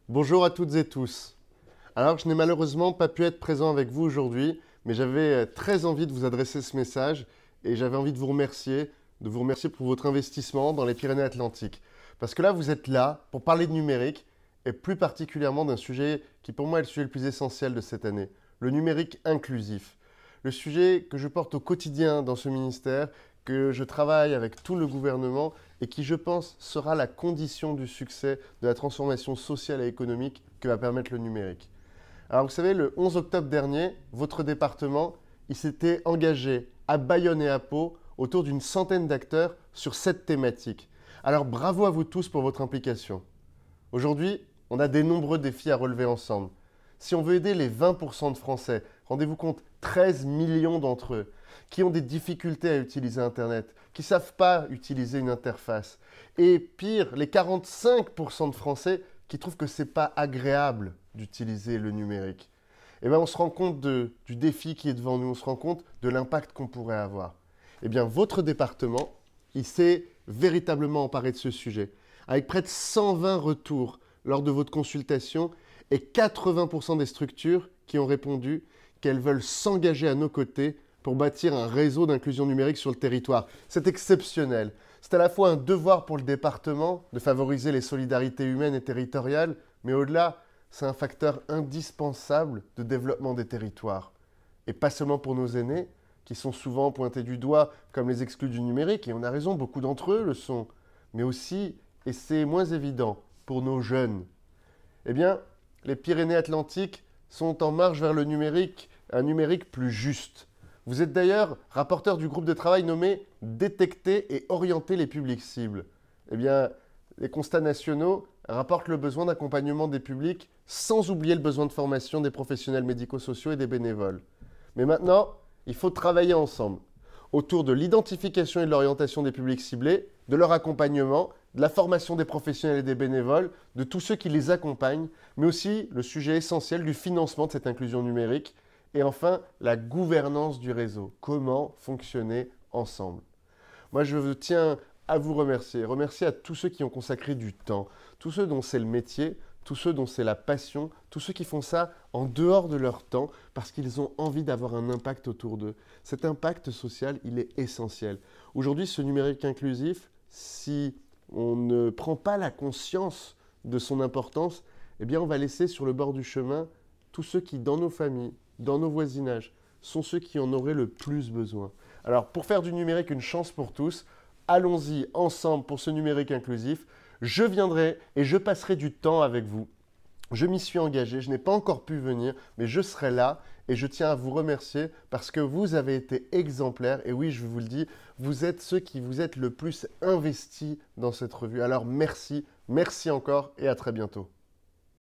Bonjour à toutes et tous. Alors, je n'ai malheureusement pas pu être présent avec vous aujourd'hui, mais j'avais très envie de vous adresser ce message et j'avais envie de vous remercier pour votre investissement dans les Pyrénées-Atlantiques. Parce que là, vous êtes là pour parler de numérique et plus particulièrement d'un sujet qui pour moi est le sujet le plus essentiel de cette année, le numérique inclusif. Le sujet que je porte au quotidien dans ce ministère, que je travaille avec tout le gouvernement et qui, je pense, sera la condition du succès de la transformation sociale et économique que va permettre le numérique. Alors vous savez, le 11 octobre dernier, votre département, il s'était engagé à Bayonne et à Pau autour d'une centaine d'acteurs sur cette thématique. Alors bravo à vous tous pour votre implication. Aujourd'hui, on a des nombreux défis à relever ensemble. Si on veut aider les 20% de Français, rendez-vous compte, 13 millions d'entre eux, qui ont des difficultés à utiliser Internet, qui ne savent pas utiliser une interface, et pire, les 45% de Français qui trouvent que ce n'est pas agréable d'utiliser le numérique, eh bien, on se rend compte du défi qui est devant nous, on se rend compte de l'impact qu'on pourrait avoir. Eh bien, votre département, il s'est véritablement emparé de ce sujet, avec près de 120 retours lors de votre consultation et 80% des structures qui ont répondu qu'elles veulent s'engager à nos côtés pour bâtir un réseau d'inclusion numérique sur le territoire. C'est exceptionnel. C'est à la fois un devoir pour le département de favoriser les solidarités humaines et territoriales, mais au-delà, c'est un facteur indispensable de développement des territoires. Et pas seulement pour nos aînés, qui sont souvent pointés du doigt comme les exclus du numérique, et on a raison, beaucoup d'entre eux le sont, mais aussi, et c'est moins évident, pour nos jeunes. Eh bien, les Pyrénées-Atlantiques sont en marche vers le numérique, un numérique plus juste. Vous êtes d'ailleurs rapporteur du groupe de travail nommé Détecter et orienter les publics cibles. Eh bien, les constats nationaux rapportent le besoin d'accompagnement des publics sans oublier le besoin de formation des professionnels médico-sociaux et des bénévoles. Mais maintenant, il faut travailler ensemble autour de l'identification et de l'orientation des publics ciblés, de leur accompagnement, de la formation des professionnels et des bénévoles, de tous ceux qui les accompagnent, mais aussi le sujet essentiel du financement de cette inclusion numérique, et enfin la gouvernance du réseau. Comment fonctionner ensemble? Moi, je tiens à vous remercier à tous ceux qui ont consacré du temps, tous ceux dont c'est le métier, tous ceux dont c'est la passion, tous ceux qui font ça en dehors de leur temps parce qu'ils ont envie d'avoir un impact autour d'eux. Cet impact social, il est essentiel. Aujourd'hui, ce numérique inclusif, si on ne prend pas la conscience de son importance, eh bien on va laisser sur le bord du chemin tous ceux qui, dans nos familles, dans nos voisinages, sont ceux qui en auraient le plus besoin. Alors, pour faire du numérique une chance pour tous, allons-y ensemble pour ce numérique inclusif. Je viendrai et je passerai du temps avec vous. Je m'y suis engagé, je n'ai pas encore pu venir, mais je serai là et je tiens à vous remercier parce que vous avez été exemplaires. Et oui, je vous le dis, vous êtes ceux qui vous êtes le plus investis dans cette revue. Alors merci, merci encore et à très bientôt.